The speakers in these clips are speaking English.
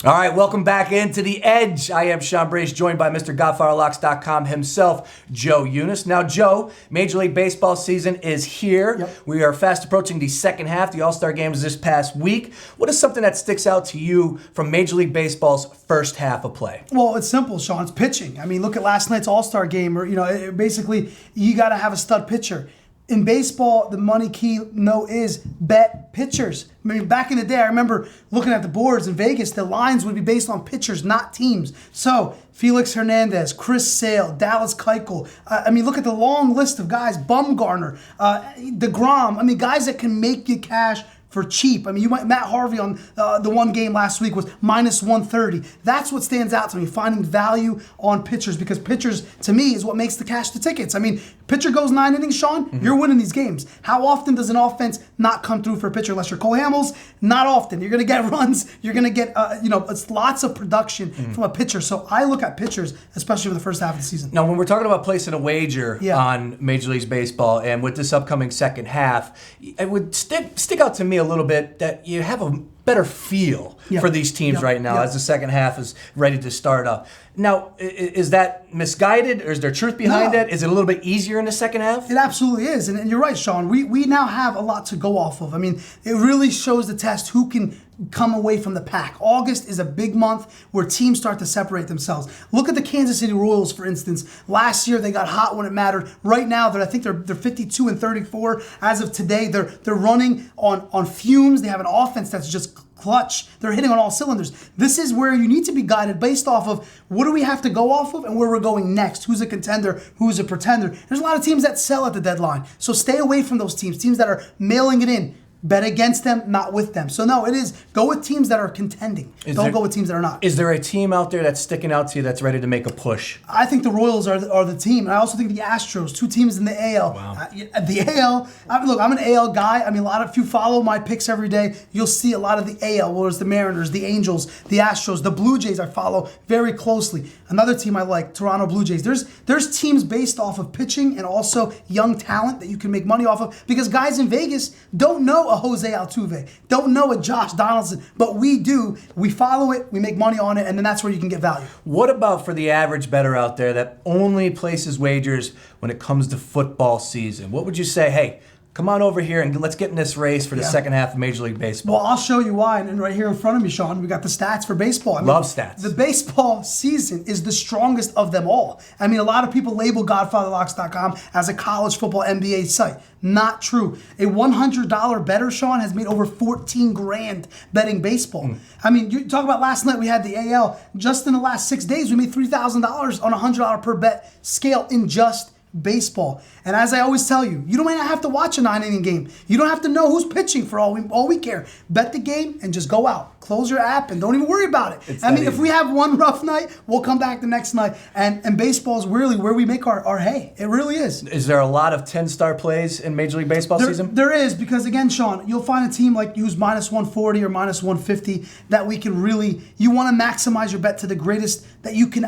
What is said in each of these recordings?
All right, welcome back into The Edge. I am Sean Brace, joined by Mr. GodfatherLocks.com himself, Joe Eunice. Now, Joe, Major League Baseball season is here. Yep. We are fast approaching the second half. The All-Star Game was this past week. What is something that sticks out to you from Major League Baseball's first half of play? Well, it's simple, Sean. It's pitching. I mean, look at last night's All-Star Game. Basically, you got to have a stud pitcher. In baseball, the money key is bet pitchers. I mean, back in the day, I remember looking at the boards in Vegas, the lines would be based on pitchers, not teams. So, Felix Hernandez, Chris Sale, Dallas Keuchel. Look at the long list of guys, Bumgarner, DeGrom. Guys that can make you cash for cheap. Matt Harvey on the one game last week was minus 130. That's what stands out to me, finding value on pitchers, because pitchers, to me, is what makes the cash the tickets. Pitcher goes 9 innings, Sean, you're winning these games. How often does an offense not come through for a pitcher unless you're Cole Hamels? Not often. You're going to get runs. You're going to get, it's lots of production from a pitcher. So I look at pitchers, especially for the first half of the season. Now, when we're talking about placing a wager on Major League Baseball and with this upcoming second half, it would stick out to me a little bit that you have a better feel for these teams right now as the second half is ready to start up. Now, is that misguided, or is there truth behind it? Is it a little bit easier in the second half? It absolutely is, and you're right, Sean. We now have a lot to go off of. It really shows the test who can come away from the pack. August is a big month where teams start to separate themselves. Look at the Kansas City Royals, for instance. Last year they got hot when it mattered. Right now they're 52 and 34 as of today. They're running on fumes. They have an offense that's just clutch. They're hitting on all cylinders. This is where you need to be guided based off of what do we have to go off of and where we're going next. Who's a contender? Who's a pretender? There's a lot of teams that sell at the deadline. So stay away from those teams that are mailing it in. Bet against them, not with them. So no, it is go with teams that are contending. Don't go with teams that are not. Is there a team out there that's sticking out to you that's ready to make a push? I think the Royals are the team. And I also think the Astros, 2 teams in the AL. Wow. The AL, I'm an AL guy. If you follow my picks every day, you'll see a lot of the AL. Well, there's the Mariners, the Angels, the Astros, the Blue Jays I follow very closely. Another team I like, Toronto Blue Jays. There's teams based off of pitching and also young talent that you can make money off of, because guys in Vegas don't know a Jose Altuve, don't know a Josh Donaldson, but we do. We follow it, we make money on it, and then that's where you can get value. What about for the average bettor out there that only places wagers when it comes to football season? What would you say, hey, come on over here and let's get in this race for the second half of Major League Baseball? Well, I'll show you why. And right here in front of me, Sean, we got the stats for baseball. Love stats. The baseball season is the strongest of them all. A lot of people label GodfatherLocks.com as a college football NBA site. Not true. A $100 bettor, Sean, has made over $14,000 betting baseball. You talk about last night we had the AL. Just in the last 6 days, we made $3,000 on a $100 per bet scale in just baseball. And as I always tell you, you don't might not have to watch a 9-inning game. You don't have to know who's pitching for all we care. Bet the game and just go out. Close your app and don't even worry about it. If we have one rough night, we'll come back the next night. And baseball is really where we make our hay. It really is. Is there a lot of 10-star plays in Major League Baseball season? There is, because again, Sean, you'll find a team like who's minus 140 or minus 150 that we can really, you want to maximize your bet to the greatest that you can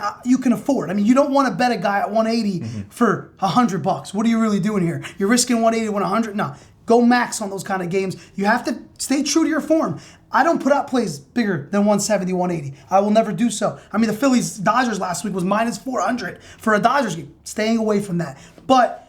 afford. You don't want to bet a guy at 180 for $100. What are you really doing here? You're risking 180 to win 100? No. Go max on those kind of games. You have to stay true to your form. I don't put out plays bigger than 170, 180. I will never do so. The Phillies-Dodgers last week was minus 400 for a Dodgers game. Staying away from that. But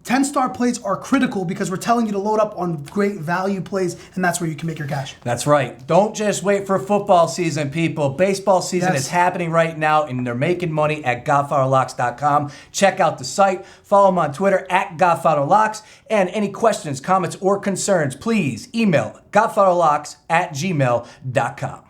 10-star plays are critical because we're telling you to load up on great value plays, and that's where you can make your cash. That's right. Don't just wait for football season, people. Baseball season is happening right now, and they're making money at GodfatherLocks.com. Check out the site. Follow them on Twitter at GodfatherLocks. And any questions, comments, or concerns, please email GodfatherLocks@gmail.com.